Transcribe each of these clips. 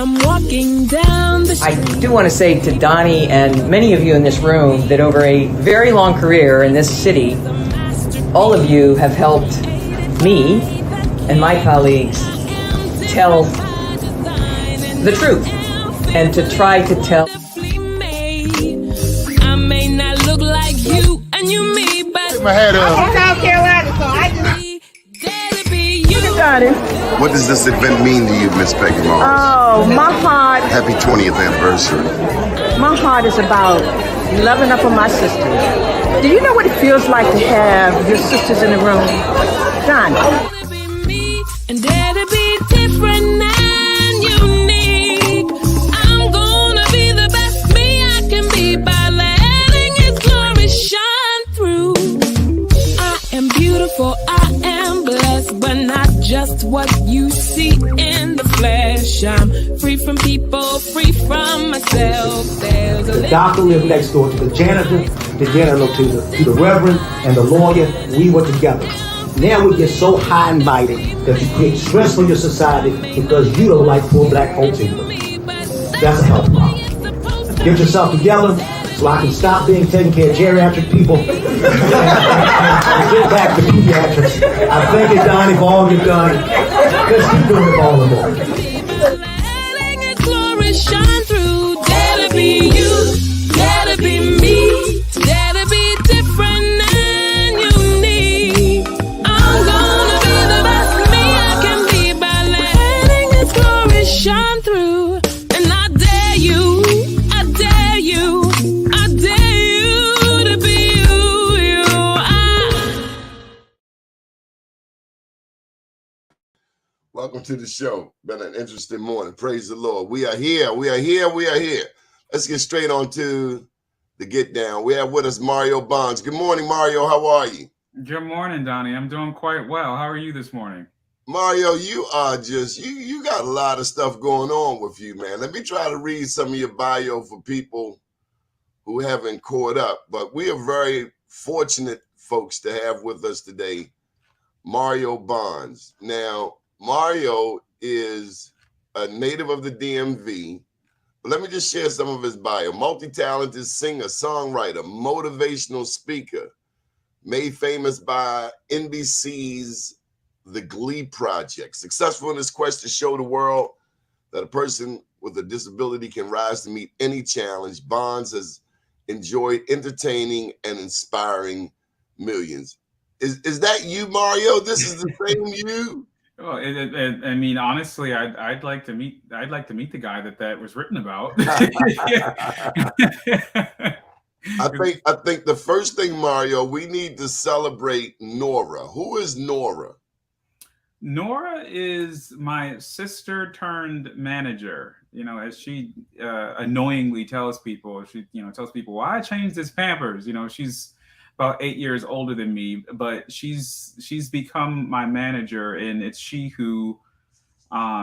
I'm walking down the I do want to say to Donnie and many of you in this room that over a very long career in this city, all of you have helped me and my colleagues tell the truth and to try to tell. I may not look like you and you me, but my head up. I'm South Carolina, so I just Got it. What does this event mean to you, Miss Peggy Morris? Oh, my heart, Happy 20th anniversary. my heart is about loving up on my sisters. Do you know what it feels like to have your sisters in the room? John. be me and dare to be different and unique. I'm gonna be the best me I can be by letting His glory shine through. I am beautiful, I am blessed, but not just what you see in the flesh. I'm free from people, free from myself. There's a The doctor lived next door to the janitor, to the reverend, and the lawyer. We were together. Now we get so high and mighty that you create stress for your society because you don't like poor black folks either. That's a health problem. Get yourself together so I can stop being taking care of geriatric people and get back to pediatrics. I thank you, Donnie, for all you've done. Let's keep doing it all the more. letting His glory shine through. Dare to be you, dare to be me, dare to be different and unique. I'm gonna be the best me I can be by letting His glory shine through. And I dare you, I dare you, I dare you to be you. Welcome to the show. Been an interesting morning. Praise the Lord. We are here. We are here. We are here. Let's get straight on to the get down. We have with us Mario Bonds. Good morning, Mario. How are you? Good morning, Donnie. I'm doing quite well. How are you this morning? Mario, you are just, you got a lot of stuff going on with you, man. Let me try to read some of your bio for people who haven't caught up. But we are very fortunate folks to have with us today Mario Bonds. Now, Mario is a native of the DMV. But let me just share some of his bio. Multi-talented singer, songwriter, motivational speaker, made famous by NBC's The Glee Project. Successful in his quest to show the world that a person with a disability can rise to meet any challenge. Bonds has enjoyed entertaining and inspiring millions. Is that you, Mario? This is the same you? Well, I mean, honestly, I'd like to meet the guy that was written about. I think the first thing, Mario, we need to celebrate Nora. Who is Nora? Nora is my sister turned manager. You know, as she annoyingly tells people, tells people, why I changed his Pampers. You know, she's about 8 years older than me, but she's become my manager, and it's she who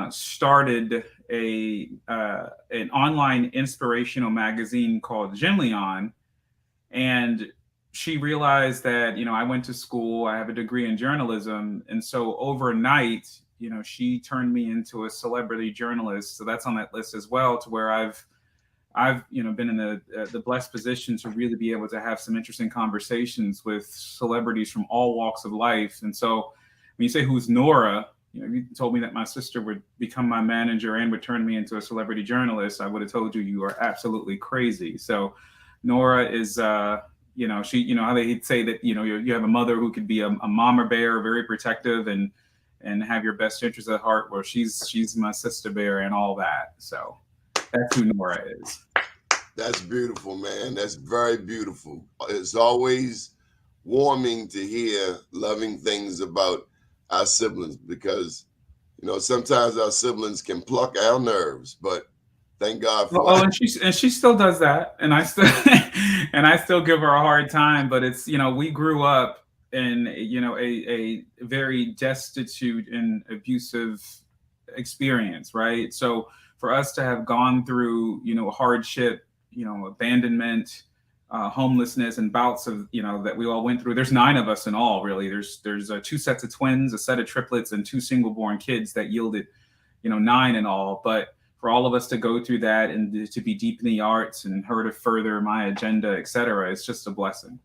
started an online inspirational magazine called Jim Leon. And she realized that, I went to school, I have a degree in journalism. And so overnight, she turned me into a celebrity journalist. So that's on that list as well, to where I've been in the blessed position to really be able to have some interesting conversations with celebrities from all walks of life. And so when you say who's Nora, you told me that my sister would become my manager and would turn me into a celebrity journalist, I would have told you are absolutely crazy. So Nora is, she, how they say that, you have a mother who could be a mama bear, very protective and have your best interests at heart. Well, she's my sister bear and all that. So that's who Nora is. That's beautiful, man. That's very beautiful. It's always warming to hear loving things about our siblings, because, sometimes our siblings can pluck our nerves, but thank God for and she still does that. And I still give her a hard time, but it's, we grew up in, a very destitute and abusive experience, right? So for us to have gone through, hardship, abandonment, homelessness, and bouts of, that we all went through. There's 9 of us in all, really. There's 2 sets of twins, a set of triplets, and 2 single-born kids that yielded, 9 in all. But for all of us to go through that and to be deep in the arts and her to further my agenda, et cetera, it's just a blessing.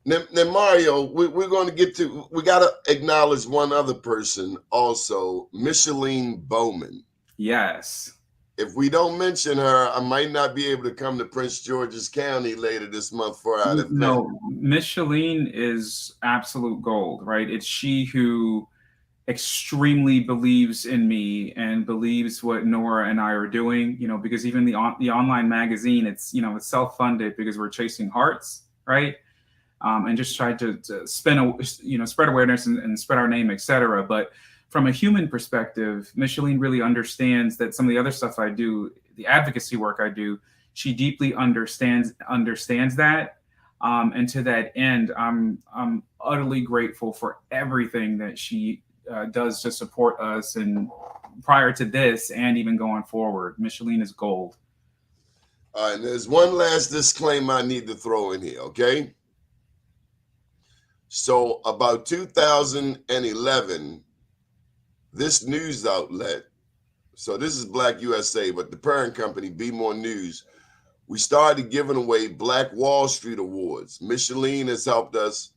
Now Mario, we're going to get to, we got to acknowledge one other person also, Micheline Bowman. Yes. If we don't mention her, I might not be able to come to Prince George's County later this month for our event. No, Micheline is absolute gold, right? It's she who extremely believes in me and believes what Nora and I are doing, you know, because even the online magazine, it's, you know, it's self-funded because we're chasing hearts, right? And just try to spread awareness and spread our name, et cetera. But from a human perspective, Micheline really understands that some of the other stuff I do, the advocacy work I do, she deeply understands that. And to that end, I'm utterly grateful for everything that she does to support us, and prior to this and even going forward. Micheline is gold. All right, and there's one last disclaimer I need to throw in here, okay? So about 2011, this news outlet, so this is Black USA, but the parent company, Be More News, we started giving away Black Wall Street Awards. Micheline has helped us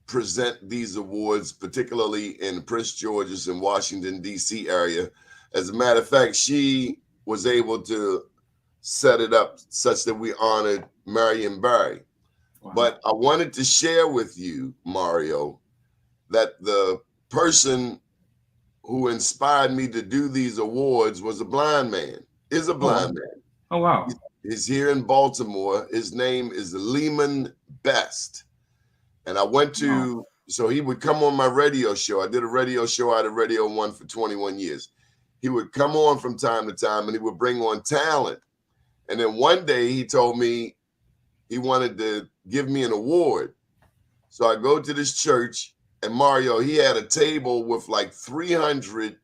present these awards, particularly in Prince George's and Washington, D.C. area. As a matter of fact, she was able to set it up such that we honored Marion Barry. Wow. But I wanted to share with you, Mario, that the person who inspired me to do these awards was a blind man, is a blind man. Oh, wow. He's here in Baltimore. His name is Lehman Best. And I went to, so he would come on my radio show. I did a radio show out of Radio 1 for 21 years. He would come on from time to time and he would bring on talent. And then one day he told me he wanted to give me an award. So I go to this church, and Mario, he had a table with like 300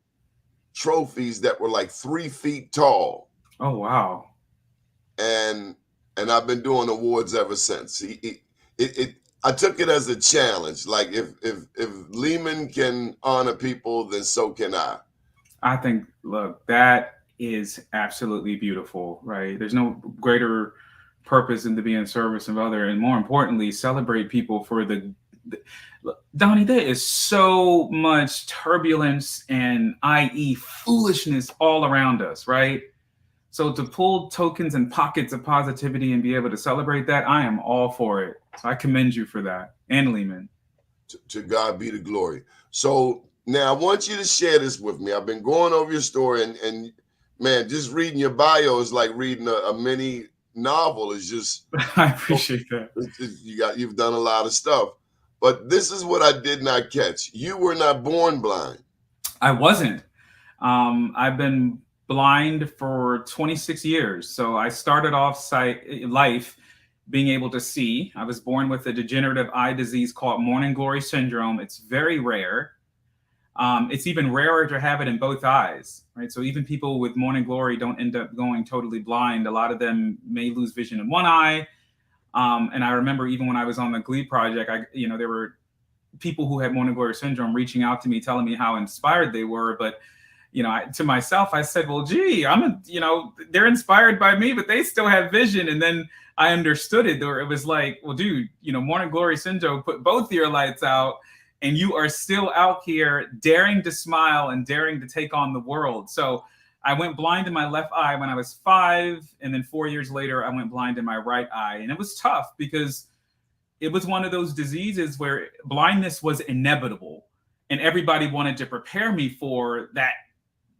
trophies that were like 3 feet tall. Oh, wow. And I've been doing awards ever since. I took it as a challenge. Like if Lehman can honor people, then so can I. I think, look, that is absolutely beautiful, right? There's no greater purpose than to be in service of other, and more importantly, celebrate people for the Donnie, there is so much turbulence and i.e. foolishness all around us, right? So to pull tokens and pockets of positivity and be able to celebrate that, I am all for it. So I commend you for that. And Lehman. To God be the glory. So now I want you to share this with me. I've been going over your story, and man, just reading your bio is like reading a mini novel. It's just I appreciate that. You've done a lot of stuff. But this is what I did not catch. You were not born blind. I wasn't. I've been blind for 26 years. So I started off life being able to see. I was born with a degenerative eye disease called morning glory syndrome. It's very rare. It's even rarer to have it in both eyes, right? So even people with morning glory don't end up going totally blind. A lot of them may lose vision in one eye. And I remember even when I was on the Glee project, there were people who had morning glory syndrome reaching out to me, telling me how inspired they were. But, to myself, I said, well, gee, they're inspired by me, but they still have vision. And then I understood it, or it was like, well, dude, morning glory syndrome put both of your lights out and you are still out here daring to smile and daring to take on the world. So I went blind in my left eye when I was 5. And then 4 years later, I went blind in my right eye. And it was tough because it was one of those diseases where blindness was inevitable. And everybody wanted to prepare me for that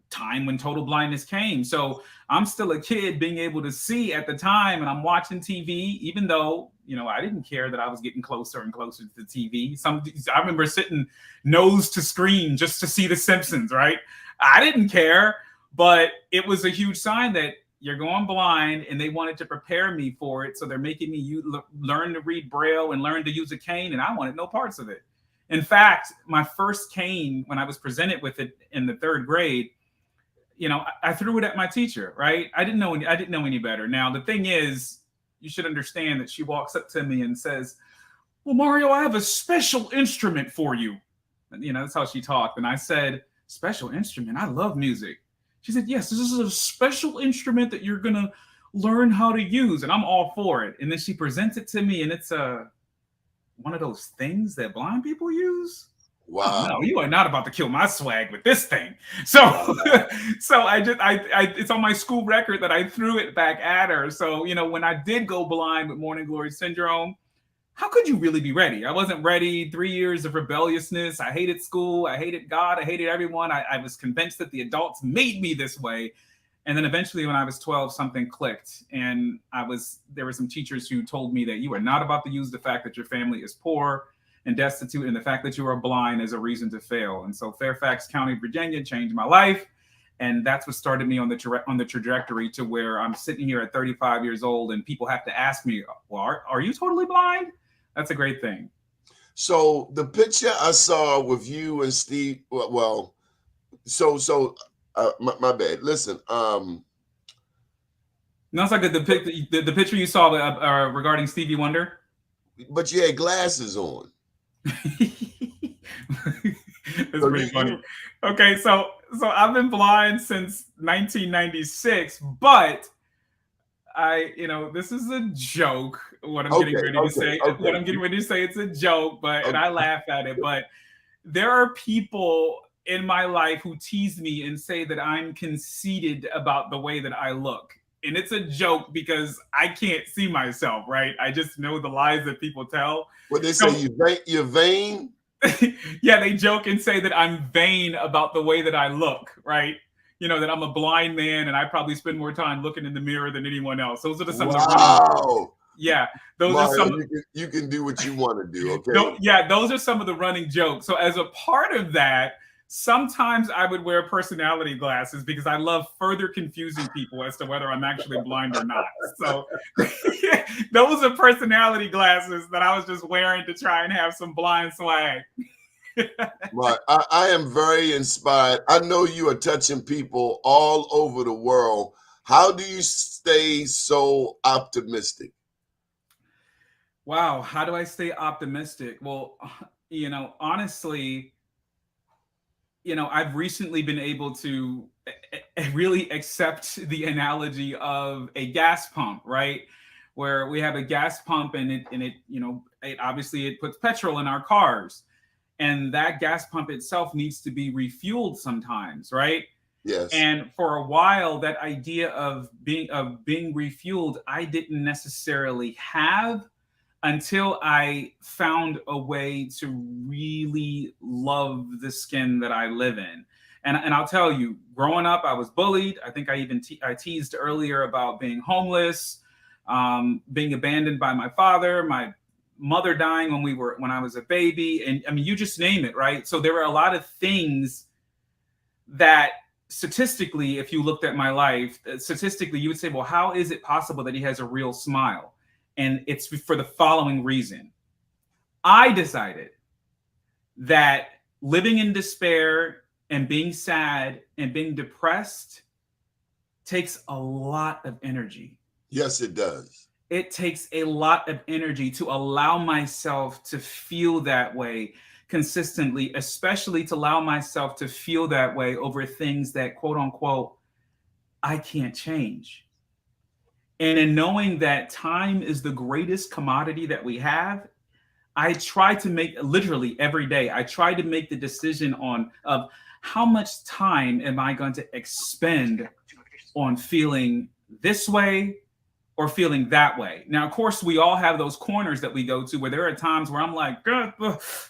time when total blindness came. So I'm still a kid being able to see at the time, and I'm watching TV, even though, I didn't care that I was getting closer and closer to the TV. I remember sitting nose to screen just to see The Simpsons, right? I didn't care. But it was a huge sign that you're going blind, and they wanted to prepare me for it. So they're making me learn to read Braille and learn to use a cane, and I wanted no parts of it. In fact, my first cane, when I was presented with it in the 3rd grade, I threw it at my teacher, right? I didn't know any better. Now, the thing is, you should understand that she walks up to me and says, well, Mario, I have a special instrument for you. That's how she talked. And I said, special instrument. I love music. She said, yes, this is a special instrument that you're going to learn how to use. And I'm all for it. And then she presents it to me, and it's one of those things that blind people use. Wow. Oh, no, you are not about to kill my swag with this thing. So, so I it's on my school record that I threw it back at her. So, you know, when I did go blind with morning glory syndrome, how could you really be ready? I wasn't ready. 3 years of rebelliousness. I hated school. I hated God. I hated everyone. I was convinced that the adults made me this way. And then eventually when I was 12, something clicked. And there were some teachers who told me that you are not about to use the fact that your family is poor and destitute and the fact that you are blind as a reason to fail. And so Fairfax County, Virginia changed my life. And that's what started me on the trajectory to where I'm sitting here at 35 years old and people have to ask me, well, are you totally blind? That's a great thing. So the picture I saw with you and Steve, well, my bad. Listen, no, it's like the picture you saw regarding Stevie Wonder. But you had glasses on. It's pretty funny. Okay, so I've been blind since 1996, but this is a joke. What I'm getting ready to say, it's a joke, and I laugh at it. But there are people in my life who tease me and say that I'm conceited about the way that I look. And it's a joke because I can't see myself, right? I just know the lies that people tell. What they say, you're vain? Yeah, they joke and say that I'm vain about the way that I look, right? You know, that I'm a blind man and I probably spend more time looking in the mirror than anyone else. Those are the some of the those are some. You can do what you want to do, okay? Those are some of the running jokes. So as a part of that, sometimes I would wear personality glasses because I love further confusing people as to whether I'm actually blind or not. So those are personality glasses that I was just wearing to try and have some blind swag. Right. I am very inspired. I know you are touching people all over the world. How do you stay so optimistic? Wow. How do I stay optimistic? Well, honestly, I've recently been able to really accept the analogy of a gas pump, right? Where we have a gas pump and it obviously it puts petrol in our cars. And that gas pump itself needs to be refueled sometimes, right? Yes. And for a while, that idea of being refueled, I didn't necessarily have until I found a way to really love the skin that I live in. And I'll tell you, growing up, I was bullied. I think I teased earlier about being homeless, being abandoned by my father, my mother dying when I was a baby. And I mean, you just name it, right? So there were a lot of things that statistically, if you looked at my life, statistically, you would say, well, how is it possible that he has a real smile? And it's for the following reason. I decided that living in despair and being sad and being depressed takes a lot of energy. Yes, it does. It takes a lot of energy to allow myself to feel that way consistently, especially to allow myself to feel that way over things that, quote unquote, I can't change. And in knowing that time is the greatest commodity that we have, I try to make, literally every day, I try to make the decision of how much time am I going to expend on feeling this way or feeling that way. Now, of course, we all have those corners that we go to where there are times where I'm like,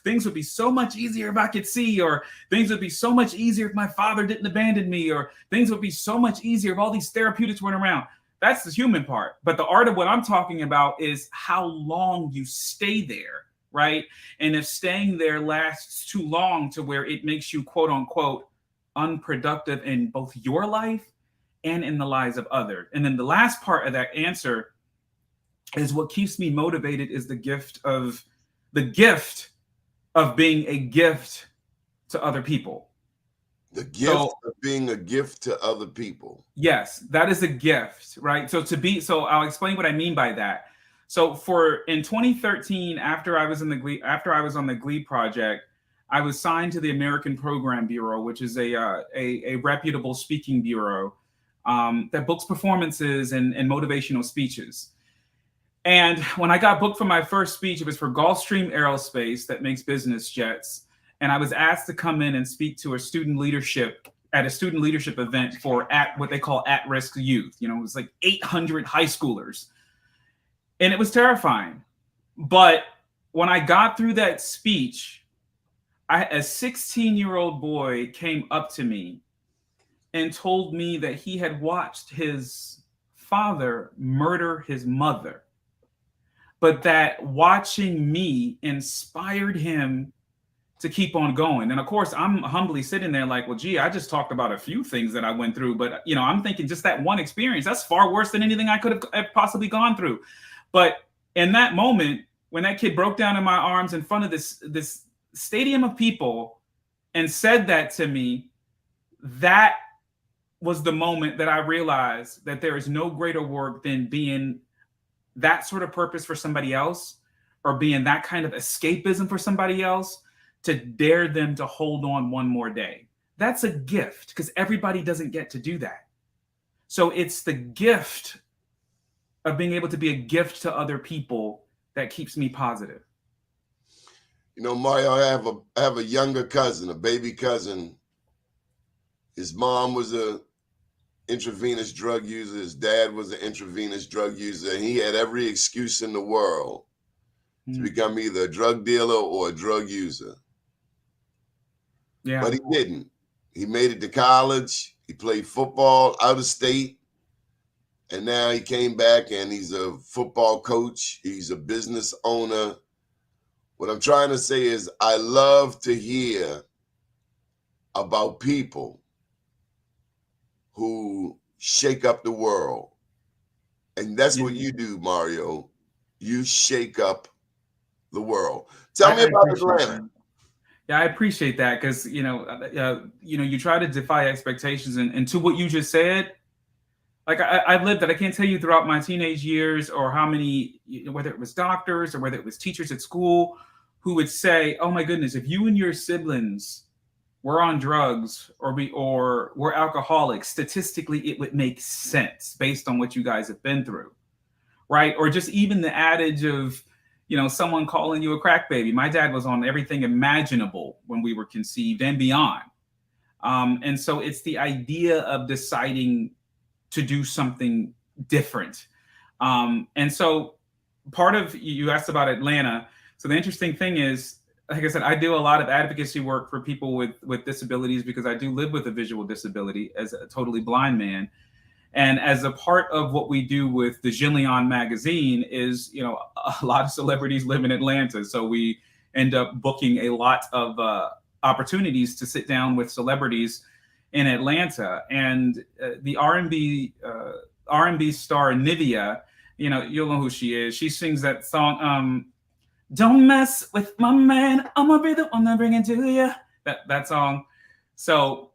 things would be so much easier if I could see, or things would be so much easier if my father didn't abandon me, or things would be so much easier if all these therapeutics weren't around. That's the human part. But the art of what I'm talking about is how long you stay there, right? And if staying there lasts too long to where it makes you, quote unquote, unproductive in both your life and in the lives of others. And then the last part of that answer is what keeps me motivated is the gift of being a gift to other people. The gift of being a gift to other people. Yes, that is a gift, right? So I'll explain what I mean by that. So in 2013, after I was on the Glee project, I was signed to the American Program Bureau, which is a reputable speaking bureau that books performances and motivational speeches. And when I got booked for my first speech, it was for Gulfstream Aerospace that makes business jets. And I was asked to come in and speak to a student leadership event for what they call at-risk youth. You know, it was like 800 high schoolers. And it was terrifying. But when I got through that speech, a 16-year-old boy came up to me and told me that he had watched his father murder his mother, but that watching me inspired him to keep on going. And of course, I'm humbly sitting there like, well, gee, I just talked about a few things that I went through, but you know, I'm thinking just that one experience, that's far worse than anything I could have possibly gone through. But in that moment, when that kid broke down in my arms in front of this stadium of people and said that to me, that was the moment that I realized that there is no greater work than being that sort of purpose for somebody else, or being that kind of escapism for somebody else, to dare them to hold on one more day. That's a gift, because everybody doesn't get to do that. So it's the gift of being able to be a gift to other people that keeps me positive. You know, Mario, I have a younger cousin, a baby cousin. His mom was a intravenous drug user. His dad was an intravenous drug user. And he had every excuse in the world to become either a drug dealer or a drug user. Yeah. But he didn't. He made it to college. He played football out of state. And now he came back and he's a football coach. He's a business owner. What I'm trying to say is I love to hear about people who shake up the world. And that's what you do, Mario. You shake up the world. Tell me about Atlanta. Yeah, I appreciate that, because you try to defy expectations, and to what you just said, like I've lived that. I can't tell you throughout my teenage years or how many, whether it was doctors or whether it was teachers at school who would say, "Oh my goodness, if you and your siblings were on drugs or were alcoholics, statistically it would make sense based on what you guys have been through," right? Or just even the adage of, someone calling you a crack baby. My dad was on everything imaginable when we were conceived and beyond. And so it's the idea of deciding to do something different. And so part of, you asked about Atlanta. So the interesting thing is, like I said, I do a lot of advocacy work for people with disabilities, because I do live with a visual disability as a totally blind man. And as a part of what we do with the Jillian magazine is, a lot of celebrities live in Atlanta. So we end up booking a lot of opportunities to sit down with celebrities in Atlanta. And the R&B star Nivea, you'll know who she is. She sings that song, "Don't mess with my man, I'ma be the one to bring it to you." That song. So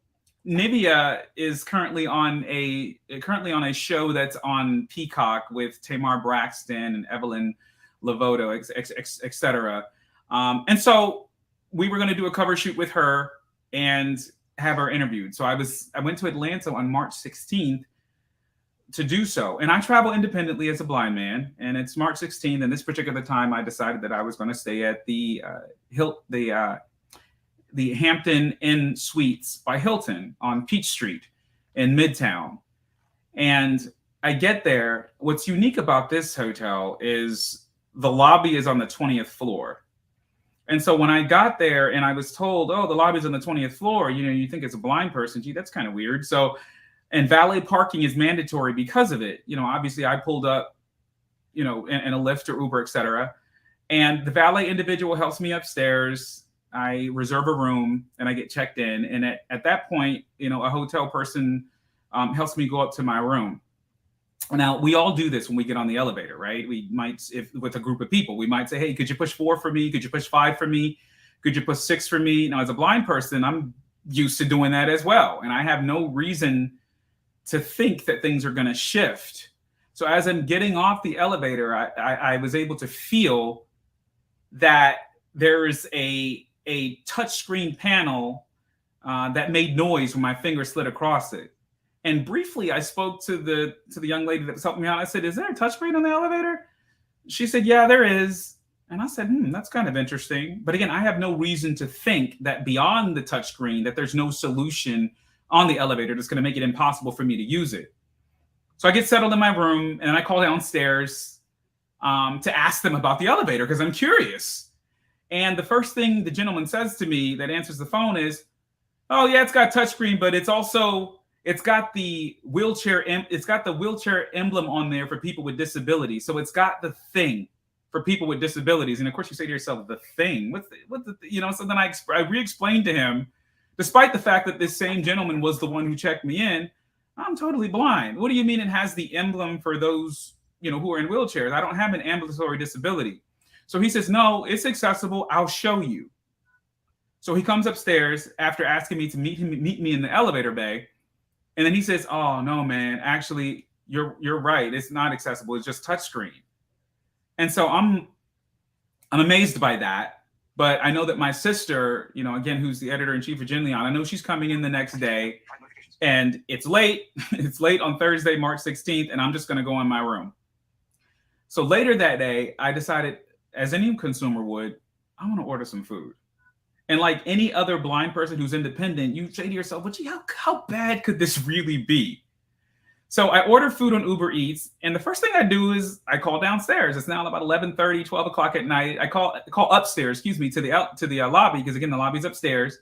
Nivea is currently on a show that's on Peacock with Tamar Braxton and Evelyn Lavoto, et cetera. And so we were going to do a cover shoot with her and have her interviewed. So I went to Atlanta on March 16th to do so. And I travel independently as a blind man. And it's March 16th. And this particular time, I decided that I was going to stay at the Hampton Inn Suites by Hilton on Peach Street in Midtown. And I get there. What's unique about this hotel is the lobby is on the 20th floor. And so when I got there and I was told, "Oh, the lobby's on the 20th floor," you think it's a blind person. Gee, that's kind of weird. So, and valet parking is mandatory because of it. Obviously I pulled up, in a Lyft or Uber, et cetera. And the valet individual helps me upstairs. I reserve a room and I get checked in. And at that point, a hotel person helps me go up to my room. Now, we all do this when we get on the elevator, right? We might, if with a group of people, we might say, "Hey, could you push 4 for me? Could you push 5 for me? Could you push 6 for me?" Now, as a blind person, I'm used to doing that as well. And I have no reason to think that things are going to shift. So as I'm getting off the elevator, I was able to feel that there is a a touchscreen panel that made noise when my finger slid across it. And briefly, I spoke to the young lady that was helping me out. I said, "Is there a touchscreen on the elevator?" She said, "Yeah, there is." And I said, "That's kind of interesting." But again, I have no reason to think that beyond the touchscreen, that there's no solution on the elevator that's going to make it impossible for me to use it. So I get settled in my room and I call downstairs to ask them about the elevator because I'm curious. And the first thing the gentleman says to me that answers the phone is, "Oh yeah, it's got touchscreen, but it's got the wheelchair emblem on there for people with disabilities. So it's got the thing for people with disabilities." And of course, you say to yourself, "The thing? What the you know?" So then I re-explained to him, despite the fact that this same gentleman was the one who checked me in, "I'm totally blind." "What do you mean it has the emblem for those who are in wheelchairs? I don't have an ambulatory disability." So he says, "No, it's accessible. I'll show you." So he comes upstairs after asking me to meet me in the elevator bay. And then he says, "Oh no, man, actually, you're right. It's not accessible. It's just touchscreen." And so I'm amazed by that. But I know that my sister, again, who's the editor-in-chief of Genleon, I know she's coming in the next day. And it's late. It's late on Thursday, March 16th, and I'm just going to go in my room. So later that day, I decided, as any consumer would, I want to order some food. And like any other blind person who's independent, you say to yourself, "Well, gee, how bad could this really be?" So I order food on Uber Eats, and the first thing I do is I call downstairs. It's now about 11:30, 12 o'clock at night. I call upstairs, to the lobby, because again, the lobby's upstairs.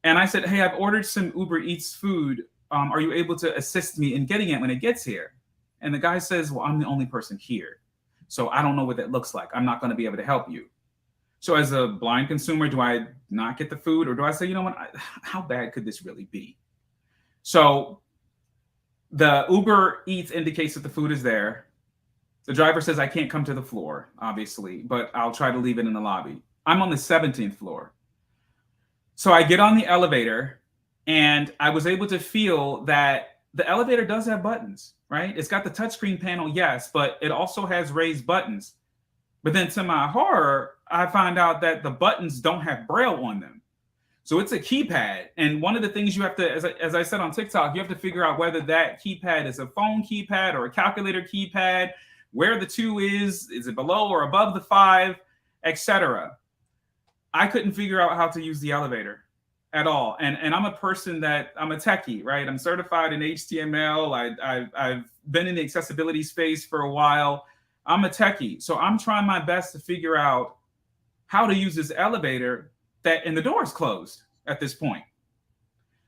And I said, "Hey, I've ordered some Uber Eats food. Are you able to assist me in getting it when it gets here?" And the guy says, "Well, I'm the only person here, so I don't know what that looks like. I'm not going to be able to help you." So as a blind consumer, do I not get the food, or do I say, how bad could this really be? So the Uber Eats indicates that the food is there. The driver says I can't come to the floor, obviously, but I'll try to leave it in the lobby. I'm on the 17th floor. So I get on the elevator, and I was able to feel that the elevator does have buttons, right? It's got the touchscreen panel, yes, but it also has raised buttons. But then to my horror, I find out that the buttons don't have Braille on them. So it's a keypad. And one of the things you have to, as I said on TikTok, you have to figure out whether that keypad is a phone keypad or a calculator keypad, where the 2 is it below or above the 5, etc. I couldn't figure out how to use the elevator at all. And I'm a person I'm a techie, right? I'm certified in HTML. I've been in the accessibility space for a while. I'm a techie. So I'm trying my best to figure out how to use this elevator and the door is closed at this point.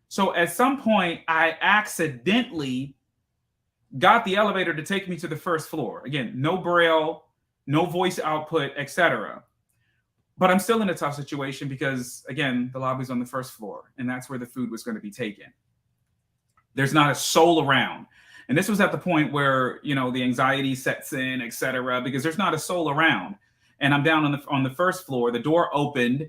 So at some point, I accidentally got the elevator to take me to the first floor. Again, no Braille, no voice output, etc. But I'm still in a tough situation because, again, the lobby's on the first floor, and that's where the food was going to be taken. There's not a soul around. And this was at the point where, the anxiety sets in, etc., because there's not a soul around. And I'm down on the first floor. The door opened.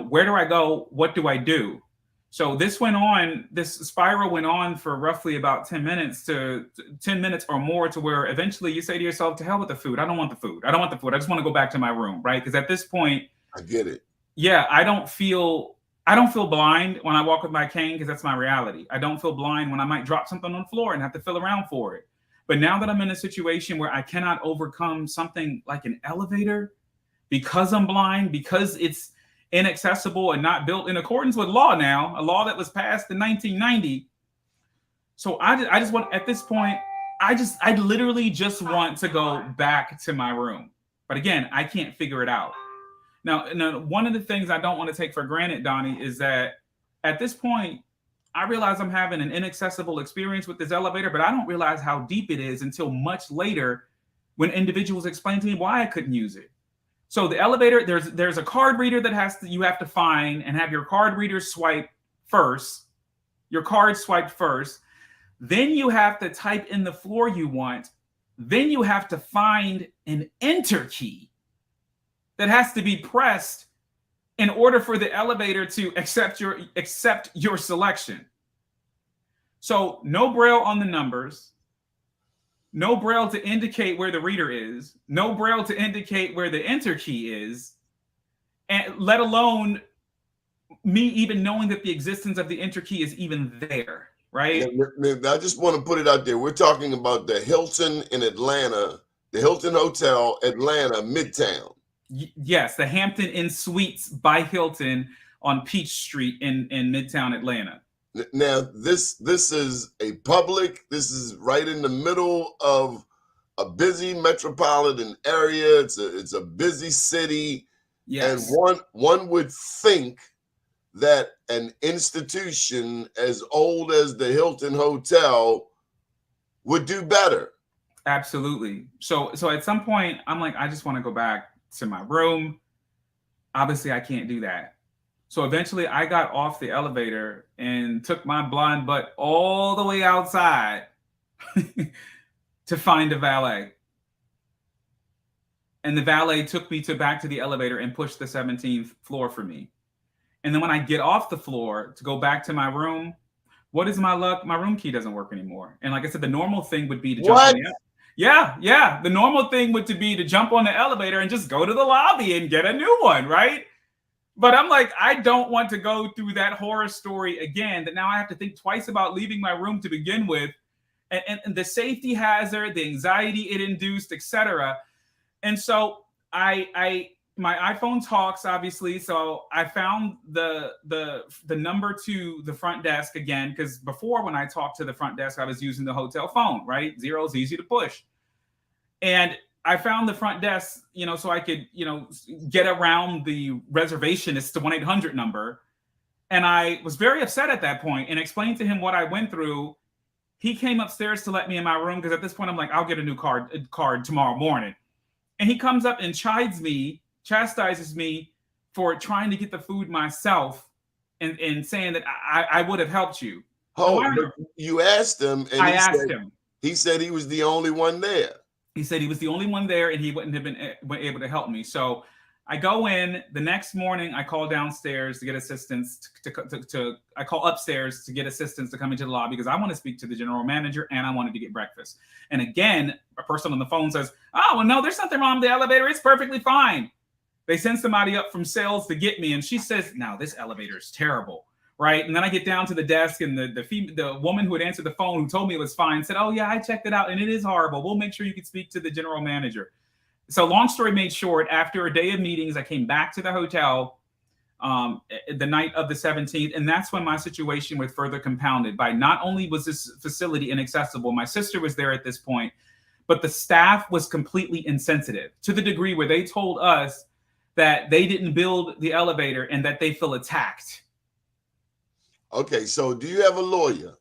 Where do I go? What do I do? So this spiral went on for roughly about 10 minutes or more, to where eventually you say to yourself, "To hell with the food. I don't want the food. I just want to go back to my room," right? Because at this point, I get it. Yeah, I don't feel blind when I walk with my cane, because that's my reality. I don't feel blind when I might drop something on the floor and have to feel around for it. But now that I'm in a situation where I cannot overcome something like an elevator because I'm blind, because it's inaccessible and not built in accordance with law now, a law that was passed in 1990. So I just want, at this point, I literally just want to go back to my room. But again, I can't figure it out. Now, one of the things I don't want to take for granted, Donnie, is that at this point, I realize I'm having an inaccessible experience with this elevator, but I don't realize how deep it is until much later, when individuals explain to me why I couldn't use it. So the elevator, there's a card reader that you have to find and have your card reader swipe first, your card swiped first. Then you have to type in the floor you want. Then you have to find an enter key that has to be pressed in order for the elevator to accept your selection. So no Braille on the numbers, no Braille to indicate where the reader is, no Braille to indicate where the enter key is. and let alone me even knowing that the existence of the enter key is even there, right? I just want to put it out there. We're talking about the Hilton in Atlanta, the Hilton Hotel, Atlanta, Midtown. Yes, the Hampton Inn Suites by Hilton on Peach Street in Midtown Atlanta. Now, this is a public. This is right in the middle of a busy metropolitan area. It's a busy city, yes. And one would think that an institution as old as the Hilton Hotel would do better. Absolutely. So at some point, I'm like, I just want to go back to my room. Obviously, I can't do that. So eventually, I got off the elevator and took my blind butt all the way outside to find a valet. And the valet took me back to the elevator and pushed the 17th floor for me. And then when I get off the floor to go back to my room, what is my luck? My room key doesn't work anymore. And like I said, the normal thing would be to jump on the elevator. Yeah. The normal thing would be to jump on the elevator and just go to the lobby and get a new one, right? But I'm like, I don't want to go through that horror story again, that now I have to think twice about leaving my room to begin with. And the safety hazard, the anxiety it induced, etc. And so my iPhone talks, obviously. So I found the number to the front desk again, because before when I talked to the front desk, I was using the hotel phone, right? 0 is easy to push. And I found the front desk, so I could, get around the reservationist to 1-800 number. And I was very upset at that point and explained to him what I went through. He came upstairs to let me in my room, because at this point I'm like, I'll get a new card tomorrow morning. And he comes up and chastises me for trying to get the food myself and saying that I would have helped you. Oh, you asked him, and I asked him. He said he was the only one there. He said he was the only one there, and he wouldn't have been able to help me. So I go in the next morning. I call downstairs to get assistance. I call upstairs to get assistance to come into the lobby, because I want to speak to the general manager and I wanted to get breakfast. And again, a person on the phone says, "Oh, well, no, there's nothing wrong with the elevator. It's perfectly fine." They send somebody up from sales to get me, and she says, "Now this elevator is terrible." Right. And then I get down to the desk, and the woman who had answered the phone, who told me it was fine, said, "Oh, yeah, I checked it out and it is horrible. We'll make sure you can speak to the general manager." So long story made short, after a day of meetings, I came back to the hotel the night of the 17th. And that's when my situation was further compounded by, not only was this facility inaccessible, my sister was there at this point, but the staff was completely insensitive, to the degree where they told us that they didn't build the elevator and that they feel attacked. Okay, so do you have a lawyer?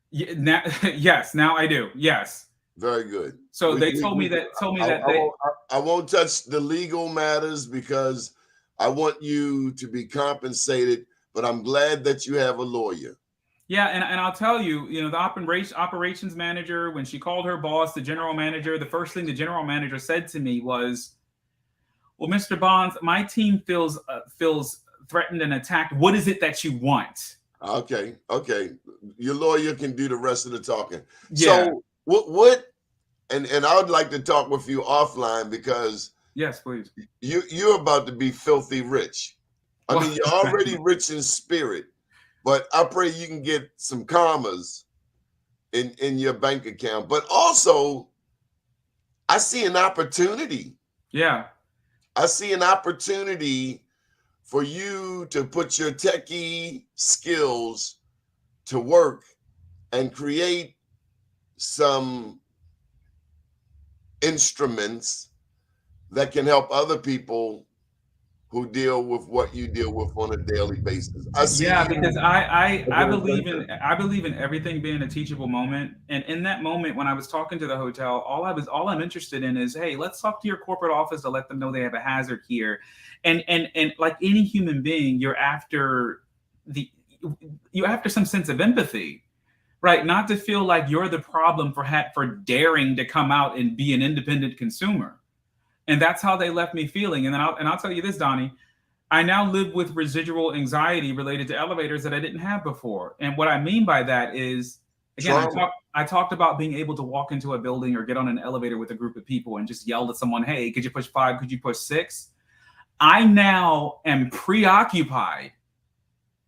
Yes, now I do. Yes. Very good. So they told me that I won't touch the legal matters, because I want you to be compensated, but I'm glad that you have a lawyer. Yeah, and I'll tell you, the operations manager, when she called her boss, the general manager, the first thing the general manager said to me was, "Well, Mr. Bonds, my team feels threatened and attacked. What is it that you want?" Okay. Your lawyer can do the rest of the talking. Yeah. So what? And I would like to talk with you offline, because yes, please. You're about to be filthy rich. I mean, you're already rich in spirit, but I pray you can get some commas in your bank account. But also, I see an opportunity. Yeah. I see an opportunity for you to put your techie skills to work and create some instruments that can help other people who deal with what you deal with on a daily basis. Because I believe in everything being a teachable moment. And in that moment, when I was talking to the hotel, all I'm interested in is, hey, let's talk to your corporate office to let them know they have a hazard here. And like any human being, you're after some sense of empathy, right? Not to feel like you're the problem for daring to come out and be an independent consumer. And that's how they left me feeling. And then I'll tell you this, Donnie, I now live with residual anxiety related to elevators that I didn't have before. And what I mean by that is, again, I talked about being able to walk into a building or get on an elevator with a group of people and just yell at someone, "Hey, could you push 5? Could you push 6?" I now am preoccupied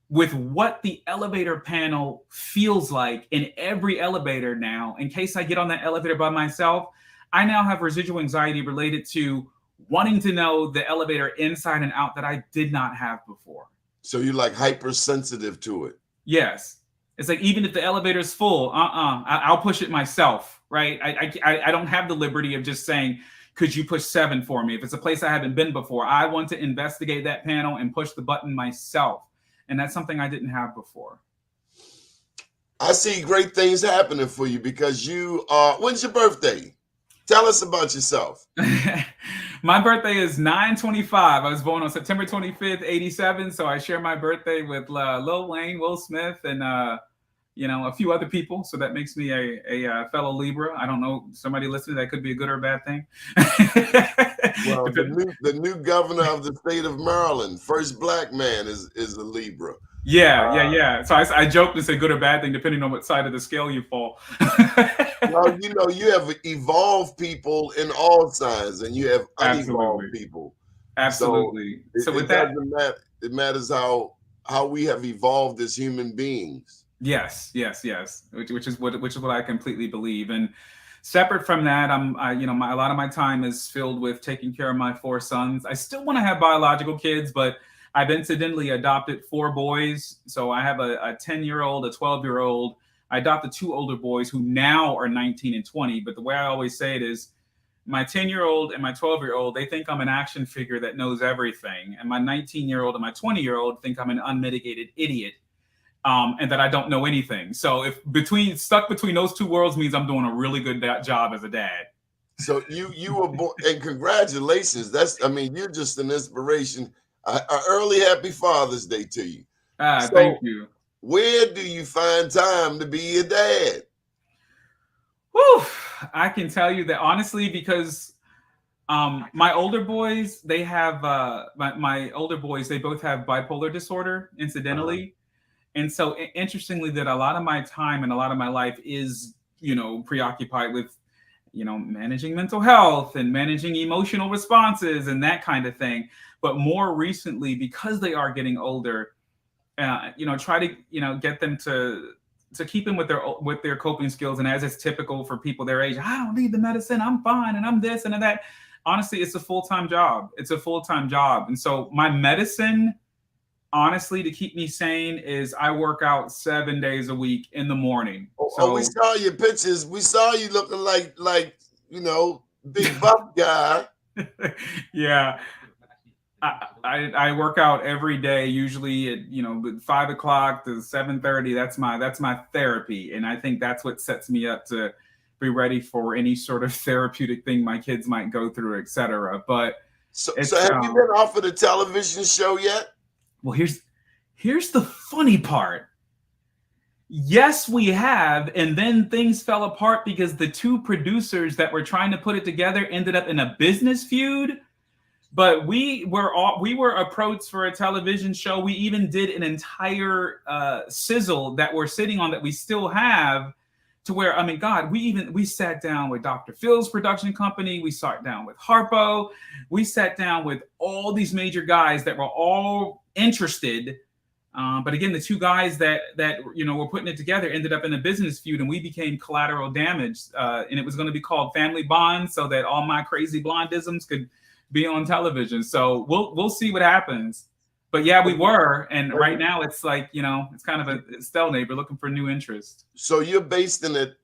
with what the elevator panel feels like in every elevator now. In case I get on that elevator by myself, I now have residual anxiety related to wanting to know the elevator inside and out that I did not have before. So you're like hypersensitive to it. Yes. It's like, even if the elevator is full, I'll push it myself, right? I don't have the liberty of just saying, could you push 7 for me? If it's a place I haven't been before, I want to investigate that panel and push the button myself. And that's something I didn't have before. I see great things happening for you because you when's your birthday? Tell us about yourself. My birthday is 9/25. I was born on September 25th, 87. So I share my birthday with Lil Wayne, Will Smith, and a few other people. So that makes me a fellow Libra. I don't know, somebody listening, that could be a good or a bad thing. Well, the new governor of the state of Maryland, first black man, is a Libra. Yeah. So I joked and said good or bad thing, depending on what side of the scale you fall. Well, you have evolved people in all signs, and you have unevolved people. Absolutely. So with that, it matters how we have evolved as human beings. Yes. Which is what I completely believe. And separate from that, a lot of my time is filled with taking care of my 4 sons. I still want to have biological kids, but I've incidentally adopted 4 boys. So I have a 10-year-old, a 12-year-old. I adopted 2 older boys who now are 19 and 20. But the way I always say it is, my 10-year-old and my 12-year-old, they think I'm an action figure that knows everything. And my 19-year-old and my 20-year-old think I'm an unmitigated idiot, and that I don't know anything. So if stuck between those 2 worlds means I'm doing a really good job as a dad. So you were born, and congratulations. You're just an inspiration. An early happy Father's Day to you. Thank you. Where do you find time to be a dad? Whew, I can tell you that honestly, because my older boys, they have my older boys, they both have bipolar disorder, incidentally. And so interestingly, that a lot of my time and a lot of my life is, preoccupied with, managing mental health and managing emotional responses and that kind of thing. But more recently, because they are getting older, try to, get them to keep in with their coping skills. And as is typical for people their age, I don't need the medicine, I'm fine, and I'm this and that. Honestly, it's a full-time job. And so my medicine, honestly, to keep me sane, is I work out 7 days a week in the morning. So we saw your pictures. We saw you looking like big buff guy. Yeah. I work out every day, usually at 5 o'clock to 7:30. That's my therapy, and I think that's what sets me up to be ready for any sort of therapeutic thing my kids might go through, etc. But so have you been offered a television show yet? Well, here's the funny part. Yes, we have, and then things fell apart because the 2 producers that were trying to put it together ended up in a business feud. But we were approached for a television show. We even did an entire sizzle that we're sitting on that we still have, to where, we sat down with Dr. Phil's production company. We sat down with Harpo. We sat down with all these major guys that were all interested. But again, the 2 guys that were putting it together ended up in a business feud, and we became collateral damage. And it was going to be called Family Bond, so that all my crazy blondisms could be on television. So we'll see what happens. But yeah, we were, and right now it's like, it's kind of a stalemate. We're looking for new interest. So you're based in the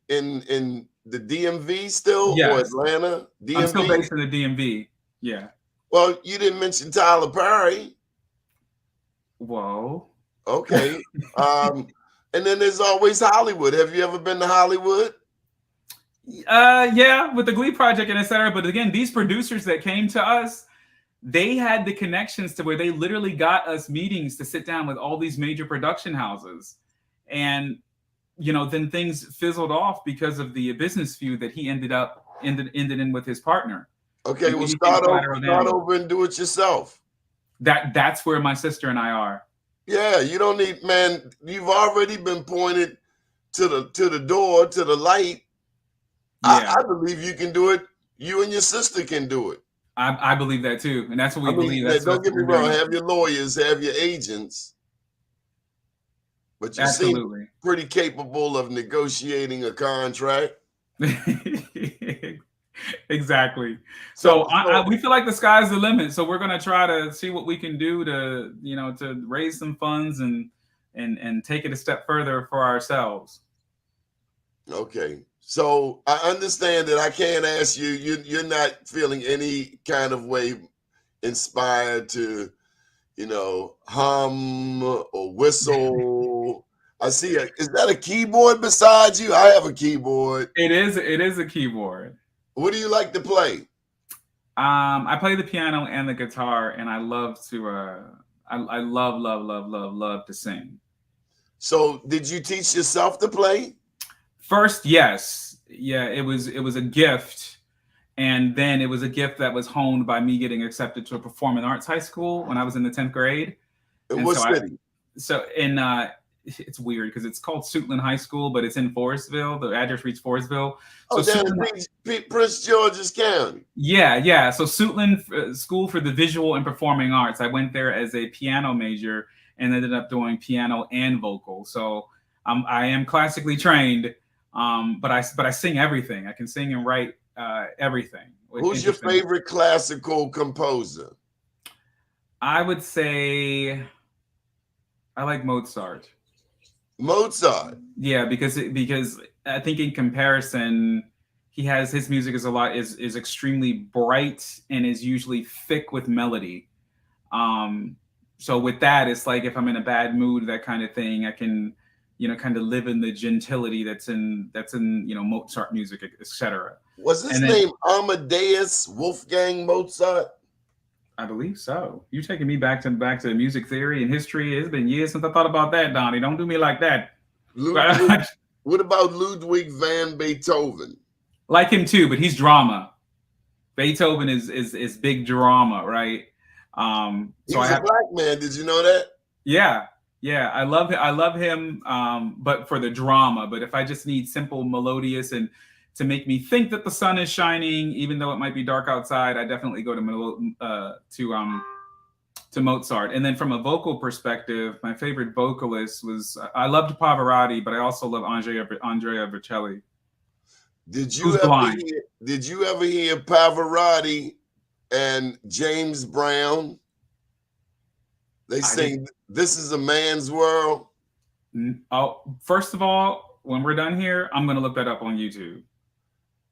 DMV still, yes, or Atlanta? DMV? I'm still based in the DMV. Yeah. Well, you didn't mention Tyler Perry. Whoa. Okay. And then there's always Hollywood. Have you ever been to Hollywood? Yeah, with the Glee Project and etc. But again, these producers that came to us, they had the connections to where they literally got us meetings to sit down with all these major production houses. And, then things fizzled off because of the business feud that he ended in with his partner. Okay, well, start over and do it yourself. That's where my sister and I are. Yeah, you don't need, man, you've already been pointed to the door, to the light. Yeah. I believe you can do it. You and your sister can do it. I believe that too, and that's what we I mean, believe. That's don't what get me we're wrong. doing. Have your lawyers, have your agents, but you seem Absolutely. pretty capable of negotiating a contract. Exactly. So, So we feel like the sky's the limit. So we're gonna try to see what we can do to, to raise some funds and take it a step further for ourselves. okay. So I understand that I can't ask you. You're not feeling any kind of way inspired to, hum or whistle. I see. Is that a keyboard beside you? I have a keyboard. It is a keyboard. What do you like to play? I play the piano and the guitar, and I love to. I love to sing. So, did you teach yourself to play? First, yes, yeah, it was a gift, and then it was a gift that was honed by me getting accepted to a performing arts high school when I was in the 10th grade. In And what so city? It's weird because it's called Suitland High School, but it's in Forestville. The address reads Forestville. Oh, So down in Prince George's County. yeah. So Suitland School for the Visual and Performing Arts. I went there as a piano major and ended up doing piano and vocal. So I am classically trained, but I sing everything. I can sing and write everything. Who's your favorite classical composer? I would say I like Mozart. Mozart. Yeah, because I think in comparison, his music is extremely bright and is usually thick with melody. So with that, it's like if I'm in a bad mood, that kind of thing, I can, kind of live in the gentility that's in Mozart music, etc. Was his name Amadeus Wolfgang Mozart? I believe so. You're taking me back to music theory and history. It's been years since I thought about that, Donnie. Don't do me like that. What about Ludwig van Beethoven? Like him too, but he's drama. Beethoven is big drama, right? He's a black man. Did you know that? Yeah. I love him, but for the drama. But if I just need simple, melodious, and to make me think that the sun is shining, even though it might be dark outside, I definitely go to Mozart. And then from a vocal perspective, my favorite vocalist was, I loved Pavarotti, but I also love Andrea Bocelli. Did you ever hear Pavarotti and James Brown? They sing "This Is a Man's World." Oh, first of all, when we're done here, I'm gonna look that up on YouTube.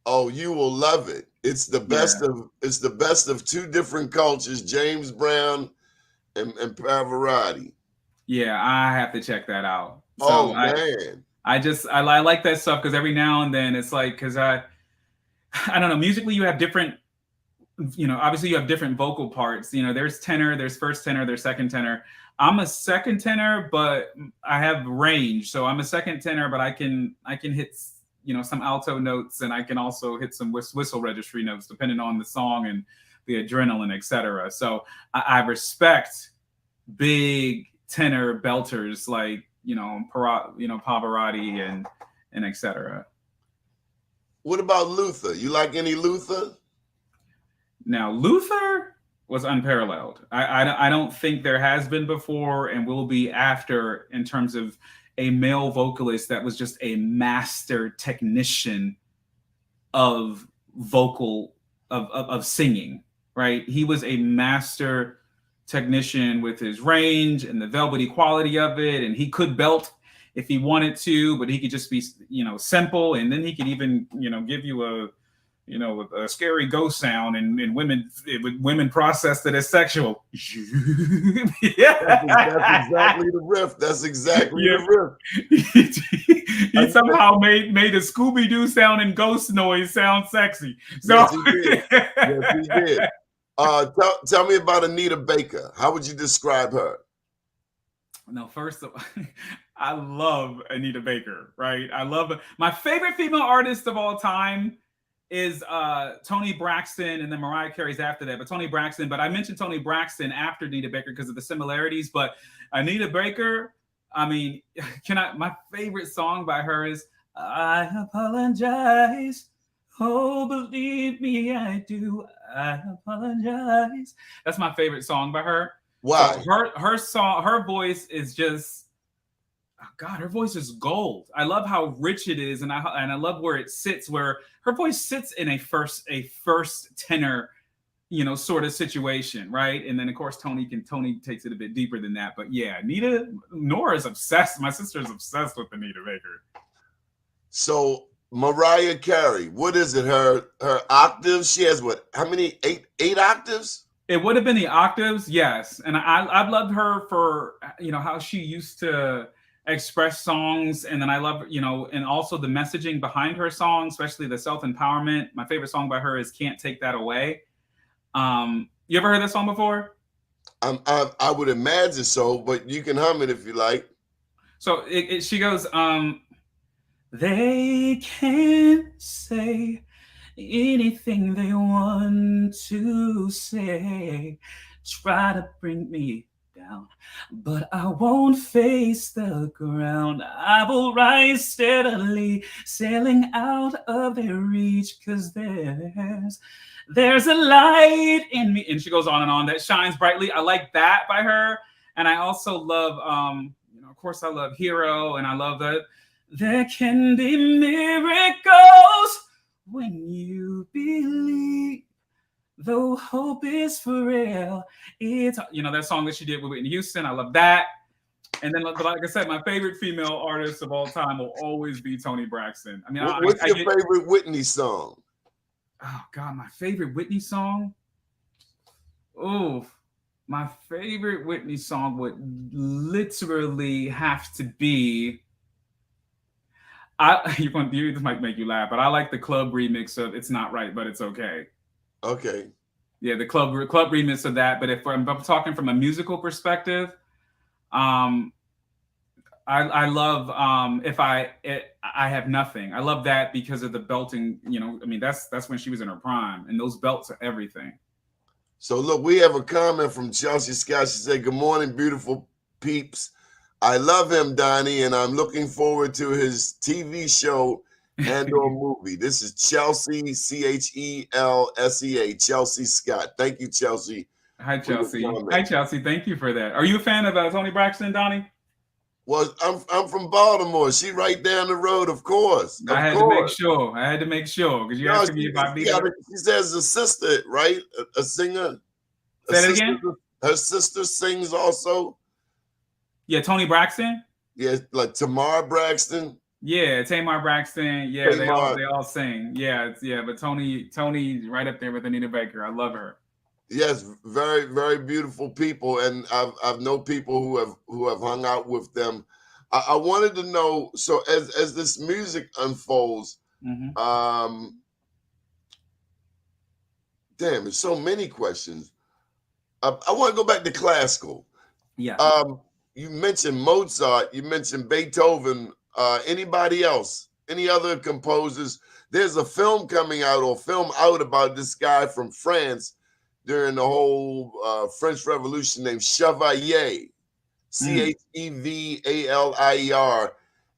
Oh, you will love it. It's the best of two different cultures, James Brown and Pavarotti. Yeah, I have to check that out. So, man. I like that stuff because every now and then it's like, because I don't know, musically you have different, obviously you have different vocal parts. There's tenor, there's first tenor, there's second tenor. I'm a second tenor, but I have range. So I'm a second tenor, but I can hit some alto notes, and I can also hit some whistle registry notes depending on the song and the adrenaline, etc. So I respect big tenor belters like Pavarotti and etc. What about Luther? You like any Luther? Now Luther was unparalleled. I don't think there has been before and will be after in terms of a male vocalist that was just a master technician of vocal of singing, right? He was a master technician with his range and the velvety quality of it, and he could belt if he wanted to, but he could just be simple, and then he could even give you a scary ghost sound, and women processed it as sexual. Yeah, that's exactly the riff. That's exactly the riff. He somehow made a Scooby-Doo sound and ghost noise sound sexy. So yes, he did. Yes, he did. Tell me about Anita Baker. How would you describe her? No, first of all, I love Anita Baker, right? I love my favorite female artist of all time is Toni Braxton, and then Mariah Carey's after that. But Toni Braxton, but I mentioned Toni Braxton after Anita Baker because of the similarities. But Anita Baker, I mean, my favorite song by her is "I Apologize Oh, believe me, I do. I apologize. That's my favorite song by her. So Why? her song, her voice is just, oh God, her voice is gold. I love how rich it is, and I love where it sits. Where her voice sits in a first tenor, sort of situation, right? And then of course Tony takes it a bit deeper than that. But yeah, Nora's obsessed. My sister's obsessed with Anita Baker. So Mariah Carey, what is it? Her octaves? She has what? How many? Eight octaves? It would have been the octaves, yes. And I've loved her for how she used to express songs, and then I love and also the messaging behind her songs, especially the self-empowerment. My favorite song by her is "Can't Take That Away." You ever heard that song before? I would imagine so, but you can hum it if you like. So she goes, they can say anything they want to say, try to bring me down, but I won't face the ground. I will rise steadily, sailing out of their reach, because there's a light in me. And she goes on and on, that shines brightly. I like that by her. And I also love, of course, I love Hero, and I love that there can be miracles when you believe, though hope is frail. It's that song that she did with Whitney Houston. I love that. And then, like I said, my favorite female artist of all time will always be Toni Braxton. I mean, what's your favorite Whitney song? Oh God, my favorite Whitney song. Oh, my favorite Whitney song would literally have to be. This might make you laugh, but I like the club remix of "It's Not Right, But It's Okay." Okay. Yeah, the club remix of that. But if I'm talking from a musical perspective, I love "If I Have Nothing." I love that because of the belting. I mean, that's when she was in her prime, and those belts are everything. So look, we have a comment from Chelsea Scott. She said, "Good morning, beautiful peeps. I love him, Donnie, and I'm looking forward to his TV show and/or movie." This is Chelsea, Chelsia, Chelsea Scott. Thank you, Chelsea. Hi, Chelsea. Hi, Chelsea. Thank you for that. Are you a fan of Toni Braxton, Donnie? Well, I'm from Baltimore. She right down the road, of course. I had to make sure because you asked me about me. She says a sister, right? A singer. Say it again. Her sister sings also. Yeah, Toni Braxton. Yeah, like Tamar Braxton. Yeah, Tamar Braxton. Yeah, they all sing. Yeah, but Toni right up there with Anita Baker. I love her. Yes, very, very beautiful people, and I've known people who have hung out with them. I wanted to know, so as this music unfolds, damn, there's so many questions. I want to go back to classical. Yeah. You mentioned Mozart, you mentioned Beethoven, anybody else, any other composers? There's a film coming out about this guy from France during the whole French Revolution named Chevalier, Chevalier.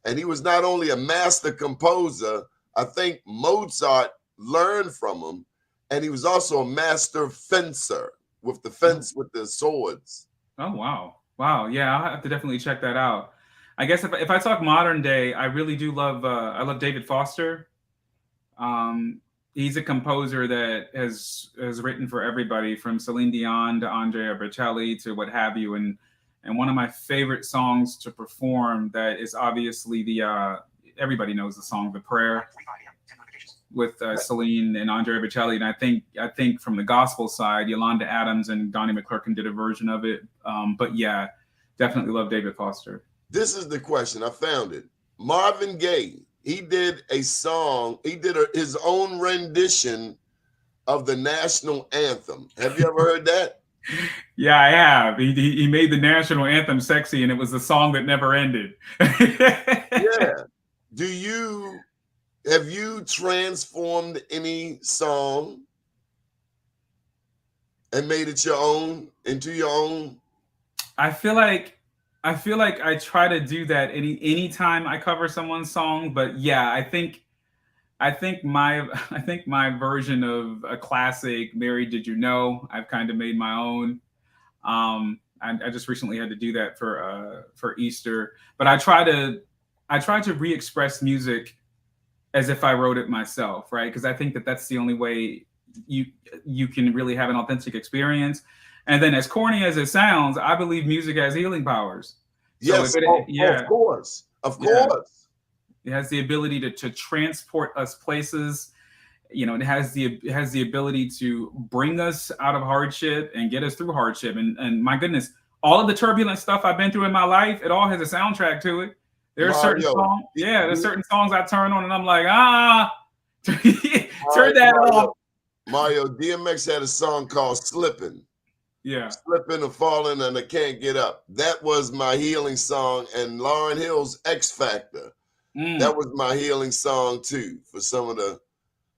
And he was not only a master composer, I think Mozart learned from him, and he was also a master fencer with the swords. Oh, wow. Wow. Yeah, I'll have to definitely check that out. I guess if I talk modern day, I really do love, I love David Foster. He's a composer that has written for everybody from Celine Dion to Andrea Bocelli to what have you. And one of my favorite songs to perform that is obviously everybody knows the song, The Prayer, with Celine and Andrea Bocelli. And I think from the gospel side, Yolanda Adams and Donnie McClurkin did a version of it. But yeah, definitely love David Foster. This is the question. I found it. Marvin Gaye, he did a song. He did his own rendition of the national anthem. Have you ever heard that? Yeah, I have. He made the national anthem sexy, and it was the song that never ended. Yeah. Have you transformed any song and made it your own, into your own? I feel like I try to do that any time I cover someone's song, but yeah, I think I think my version of a classic "Mary Did You Know," I've kind of made my own. I just recently had to do that for Easter, but I try to re-express music as if I wrote it myself, right? Because I think that that's the only way you you can really have an authentic experience. And then, as corny as it sounds, I believe music has healing powers. So if Yes, it, of yeah, course, of yeah, course. it has the ability to transport us places. You know, it has the ability to bring us out of hardship and get us through hardship. And my goodness, all of the turbulent stuff I've been through in my life, it all has a soundtrack to it. There are certain Mario, songs, yeah, there's certain songs I turn on and I'm like, ah, turn that off. Mario, DMX had a song called "Slipping." Yeah. Slipping and falling and I can't get up. That was my healing song. And Lauryn Hill's X Factor. That was my healing song too, for some of the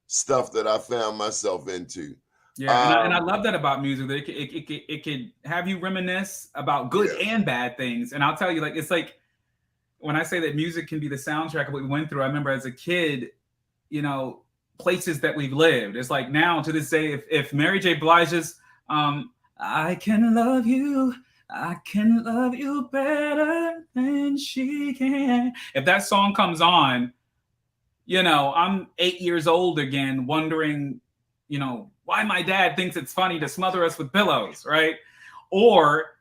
stuff that I found myself into. Yeah, and I love that about music. That it could have you reminisce about good and bad things. And I'll tell you, like, it's like when I say that music can be the soundtrack of what we went through. I remember as a kid, you know, places that we've lived. It's like now to this day, if Mary J. Blige's "I Can Love You, I Can Love You Better Than She Can," if that song comes on, you know, I'm 8 years old again, wondering, you know, why my dad thinks it's funny to smother us with pillows, right? Or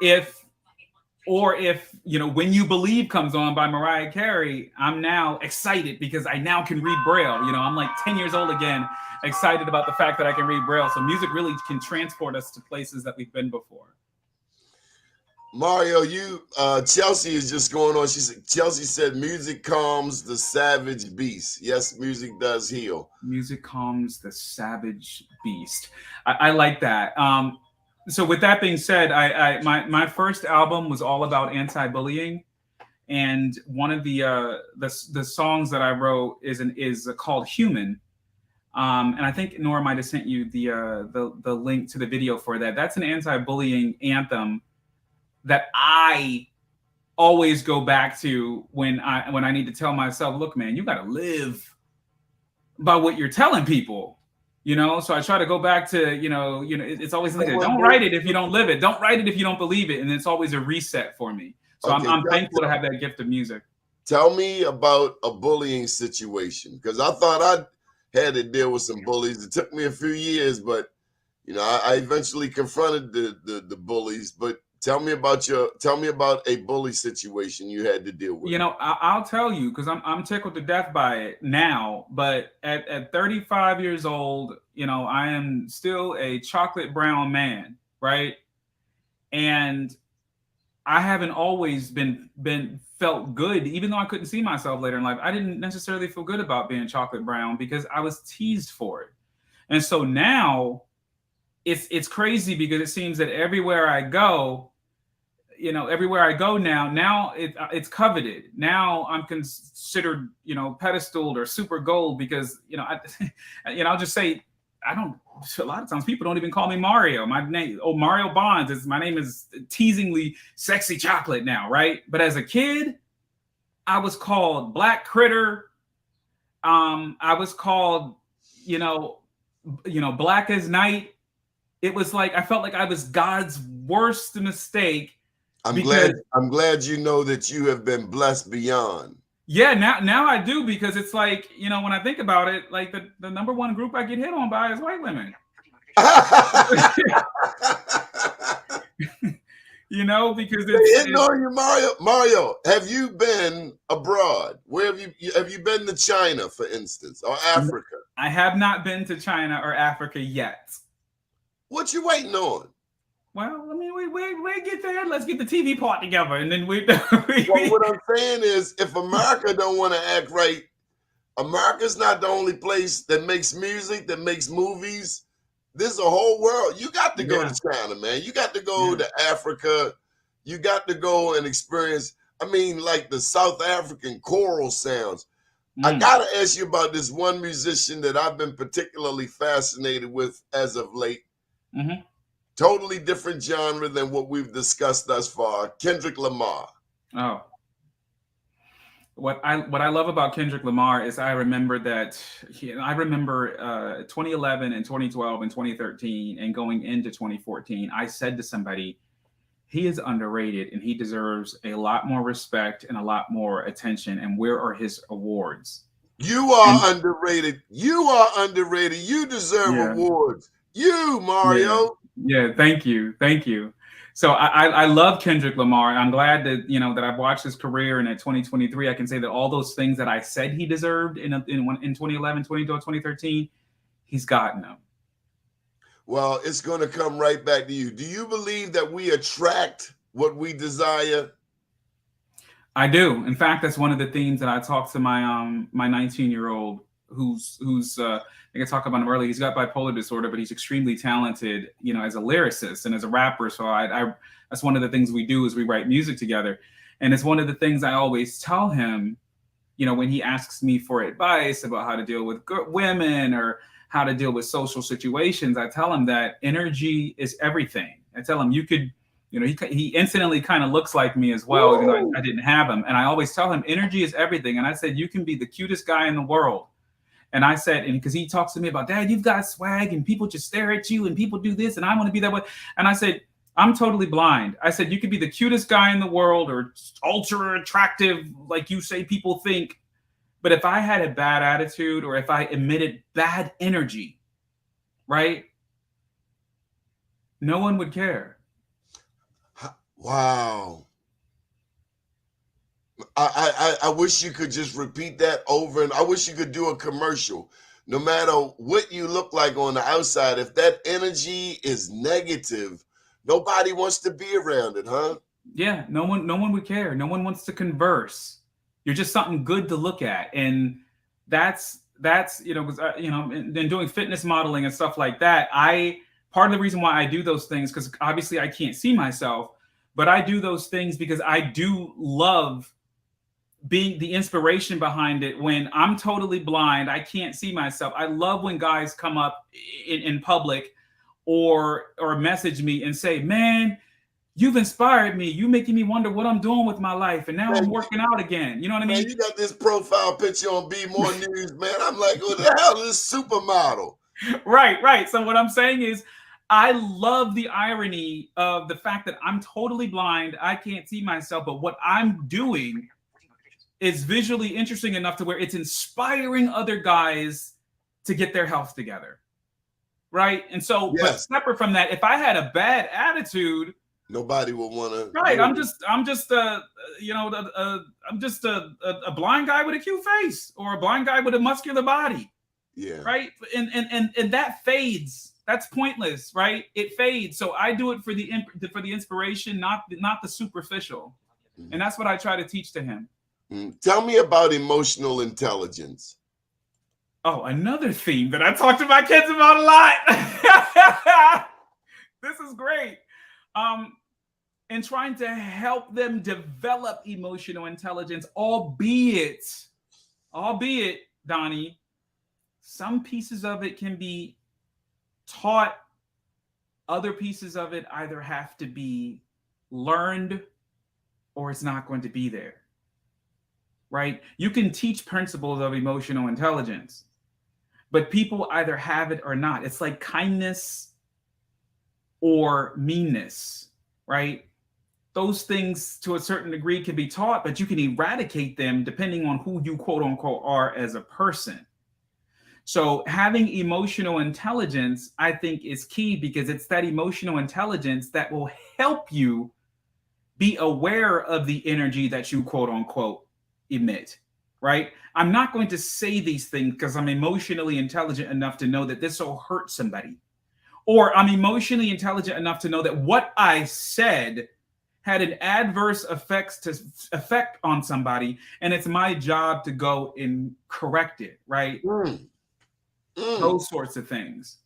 if you know, "When You Believe" comes on by Mariah Carey, I'm now excited because I now can read Braille. You know, I'm like 10 years old again, excited about the fact that I can read Braille. So music really can transport us to places that we've been before. Mario, Chelsea is just going on. Chelsea said music calms the savage beast. Yes, music does heal. Music calms the savage beast. I like that. So with that being said, my first album was all about anti-bullying, and one of the songs that I wrote is called "Human." And I think Nora might have sent you the link to the video for that. That's an anti-bullying anthem that I always go back to when I need to tell myself, look, man, you got to live by what you're telling people, you know? So I try to go back to, it's always like, don't write it if you don't live it. Don't write it if you don't believe it. And it's always a reset for me. So okay, I'm thankful to have that gift of music. Tell me about a bullying situation, because I thought I had to deal with some bullies. It took me a few years, but I eventually confronted the bullies. But tell me about a bully situation you had to deal with. I'll tell you, because I'm tickled to death by it now. But at 35 years old, I am still a chocolate brown man, right? And I haven't always been felt good, even though I couldn't see myself later in life. I didn't necessarily feel good about being chocolate brown because I was teased for it. And so now it's crazy, because it seems that everywhere I go, now it's coveted. Now I'm considered, pedestaled or super gold, because, I'll just say, a lot of times people don't even call me Mario. My name, Mario Bonds, my name is teasingly Sexy Chocolate now, right? But as a kid, I was called Black Critter. I was called, Black as Night. It was like, I felt like I was God's worst mistake. I'm glad you know that you have been blessed beyond. Yeah, now I do, because it's like, when I think about it, like the number one group I get hit on by is white women. Because it's hitting on you, Mario, have you been abroad? Where have you been to China, for instance, or Africa? I have not been to China or Africa yet. What you waiting on? Well, I mean, we get there. Let's get the TV part together, and then we. Well, what I'm saying is, if America don't want to act right, America's not the only place that makes music, that makes movies. There's a whole world. You got to go to China, man. You got to go to Africa. You got to go and experience. I mean, like the South African choral sounds. I gotta ask you about this one musician that I've been particularly fascinated with as of late. Mm-hmm. Totally different genre than what we've discussed thus far. Kendrick Lamar. Oh. What I love about Kendrick Lamar is I remember 2011 and 2012 and 2013 and going into 2014, I said to somebody, he is underrated and he deserves a lot more respect and a lot more attention. And where are his awards? You are underrated. You are underrated. You deserve awards. You, Mario. Yeah. Thank you. So I love Kendrick Lamar. I'm glad that that I've watched his career, and at 2023, I can say that all those things that I said he deserved in 2011, 2012, 2013, he's gotten them. Well, it's going to come right back to you. Do you believe that we attract what we desire? I do. In fact, that's one of the themes that I talk to my 19-year-old who's I think I talked about him earlier. He's got bipolar disorder, but he's extremely talented, as a lyricist and as a rapper. So I that's one of the things we do is we write music together. And it's one of the things I always tell him, when he asks me for advice about how to deal with women or how to deal with social situations, I tell him that energy is everything. I tell him you could, he incidentally kind of looks like me as well, even though I didn't have him. And I always tell him energy is everything. And I said, you can be the cutest guy in the world. And I said, and because he talks to me about, Dad, you've got swag and people just stare at you and people do this and I want to be that way. And I said, I'm totally blind. I said, you could be the cutest guy in the world or ultra attractive, like you say people think. But if I had a bad attitude or if I emitted bad energy, right? No one would care. Wow. I wish you could just repeat that over, and I wish you could do a commercial. No matter what you look like on the outside, if that energy is negative, nobody wants to be around it, huh? Yeah, no one would care. No one wants to converse. You're just something good to look at, and that's in doing fitness modeling and stuff like that. Part of the reason why I do those things, because obviously I can't see myself, but I do those things because I do love being the inspiration behind it. When I'm totally blind, I can't see myself. I love when guys come up in public or message me and say, man, you've inspired me. You making me wonder what I'm doing with my life. And now I'm working out again. You know what I mean? Man, you got this profile picture on Be More News, man. I'm like, who the hell is this supermodel? Right. So what I'm saying is, I love the irony of the fact that I'm totally blind. I can't see myself, but what I'm doing is visually interesting enough to where it's inspiring other guys to get their health together. Right. And so, but separate from that, if I had a bad attitude, nobody would want to. Right. I'm just a blind guy with a cute face or a blind guy with a muscular body. Yeah. Right. And that fades. That's pointless, right? It fades. So I do it for the inspiration, not the superficial. Mm-hmm. And that's what I try to teach to him. Mm-hmm. Tell me about emotional intelligence. Oh, another theme that I talk to my kids about a lot. This is great. And trying to help them develop emotional intelligence, albeit, Donnie, some pieces of it can be taught, other pieces of it either have to be learned or it's not going to be there, right? You can teach principles of emotional intelligence, but people either have it or not. It's like kindness or meanness, right? Those things to a certain degree can be taught, but you can eradicate them depending on who you quote unquote are as a person. So having emotional intelligence, I think, is key because it's that emotional intelligence that will help you be aware of the energy that you quote unquote emit, right? I'm not going to say these things because I'm emotionally intelligent enough to know that this will hurt somebody. Or I'm emotionally intelligent enough to know that what I said had an adverse effect on somebody, and it's my job to go and correct it, right? Those sorts of things.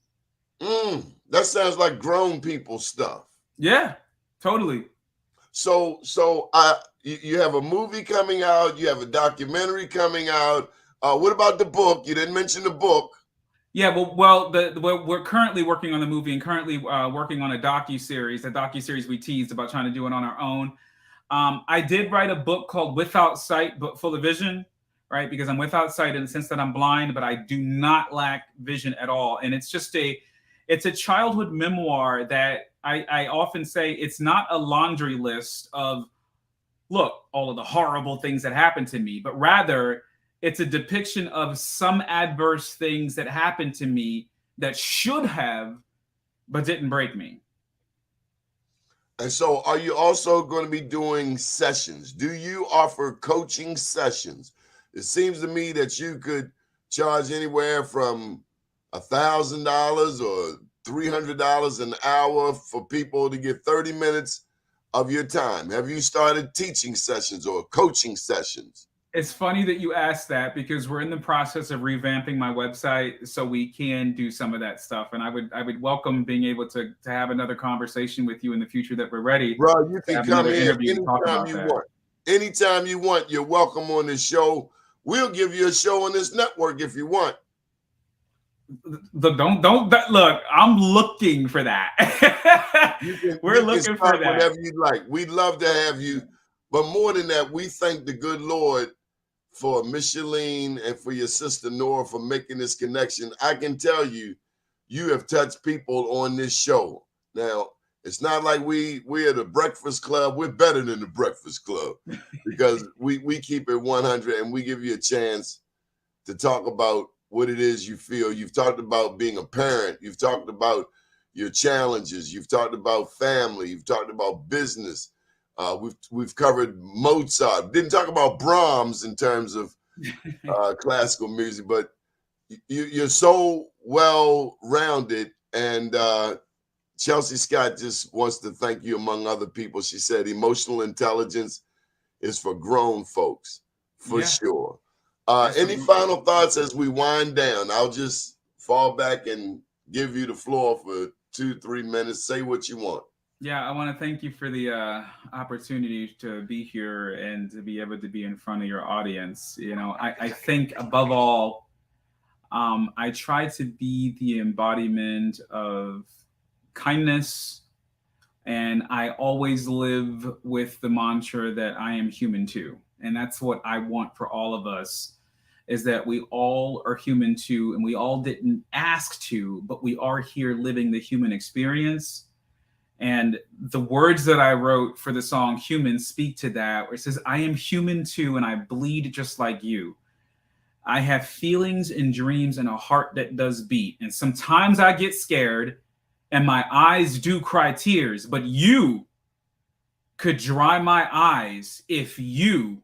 That sounds like grown people stuff. Yeah, totally. So you have a movie coming out, you have a documentary coming out. What about the book? You didn't mention the book. Yeah, well, we're currently working on the movie and currently working on a docuseries we teased about trying to do it on our own. I did write a book called Without Sight, but Full of Vision, right? Because I'm without sight in the sense that I'm blind, but I do not lack vision at all. And it's just it's a childhood memoir that I often say it's not a laundry list of, look, all of the horrible things that happened to me, but rather it's a depiction of some adverse things that happened to me that should have, but didn't break me. And so are you also going to be doing sessions? Do you offer coaching sessions? It seems to me that you could charge anywhere from $1,000 or $300 an hour for people to get 30 minutes of your time. Have you started teaching sessions or coaching sessions? It's funny that you asked that because we're in the process of revamping my website so we can do some of that stuff. And I would welcome being able to have another conversation with you in the future that we're ready. Bro, you can come in anytime you want. Anytime you want, you're welcome on this show. We'll give you a show on this network if you want. Look, look, I'm looking for that. We're looking for that. Whatever you like. We'd love to have you. But more than that, we thank the good Lord for Micheline and for your sister Nora for making this connection. I can tell you, you have touched people on this show. Now, it's not like we're the Breakfast Club. We're better than the Breakfast Club because we keep it 100 and we give you a chance to talk about what it is you feel. You've talked about being a parent. You've talked about your challenges. You've talked about family. You've talked about business. We've covered Mozart. Didn't talk about Brahms in terms of classical music, but you're so well-rounded. And Chelsea Scott just wants to thank you, among other people. She said emotional intelligence is for grown folks, for sure. Any final thoughts as we wind down? I'll just fall back and give you the floor for 2-3 minutes. Say what you want. Yeah, I want to thank you for the opportunity to be here and to be able to be in front of your audience. You know, I think above all, I try to be the embodiment of kindness, and I always live with the mantra that I am human too. And that's what I want for all of us, is that we all are human too, and we all didn't ask to, but we are here living the human experience. And the words that I wrote for the song Human speak to that, where it says, I am human too, and I bleed just like you. I have feelings and dreams and a heart that does beat. And sometimes I get scared and my eyes do cry tears, but you could dry my eyes if you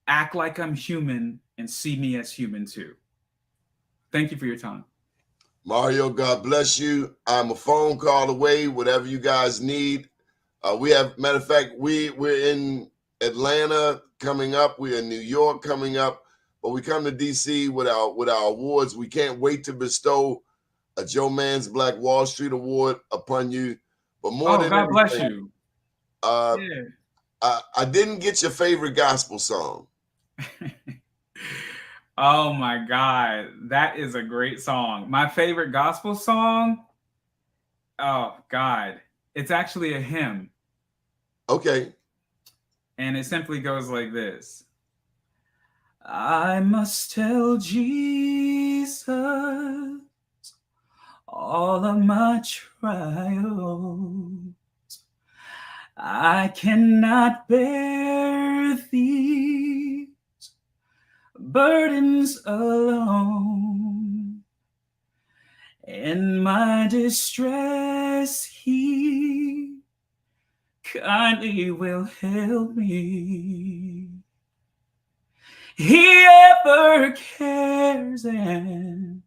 act like I'm human and see me as human too. Thank you for your time. Mario, God bless you. I'm a phone call away, whatever you guys need. We have, matter of fact, we're in Atlanta coming up. We're in New York coming up, but we come to DC with our awards. We can't wait to bestow a Joe Mann's Black Wall Street Award upon you. But more than God bless anything, you. I didn't get your favorite gospel song. Oh my God, that is a great song. My favorite gospel song? Oh God, it's actually a hymn. Okay. And it simply goes like this. I must tell Jesus all of my trials. I cannot bear these burdens alone. In my distress, He kindly will help me. He ever cares and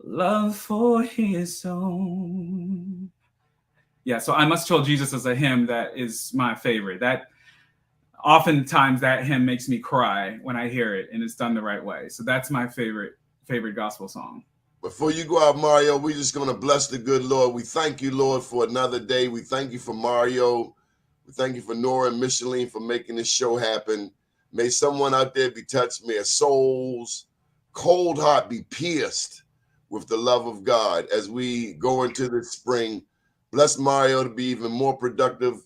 love for His own. Yeah, so I Must Tell Jesus is a hymn that is my favorite. That oftentimes that hymn makes me cry when I hear it, and it's done the right way. So that's my favorite gospel song. Before you go out, Mario, we're just going to bless the good Lord. We thank you, Lord, for another day. We thank you for Mario. We thank you for Nora and Micheline for making this show happen. May someone out there be touched. May a soul's cold heart be pierced with the love of God as we go into the spring. Bless Mario to be even more productive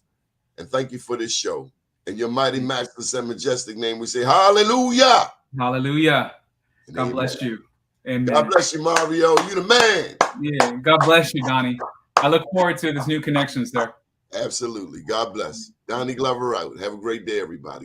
And thank you for this show. In your mighty, matchless, and majestic name, we say hallelujah. Hallelujah. And God amen. bless you. Amen. God bless you, Mario. You the man. Yeah. God bless you, Donnie. I look forward to this new connection, sir. Absolutely. God bless. Donnie Glover out. Have a great day, everybody.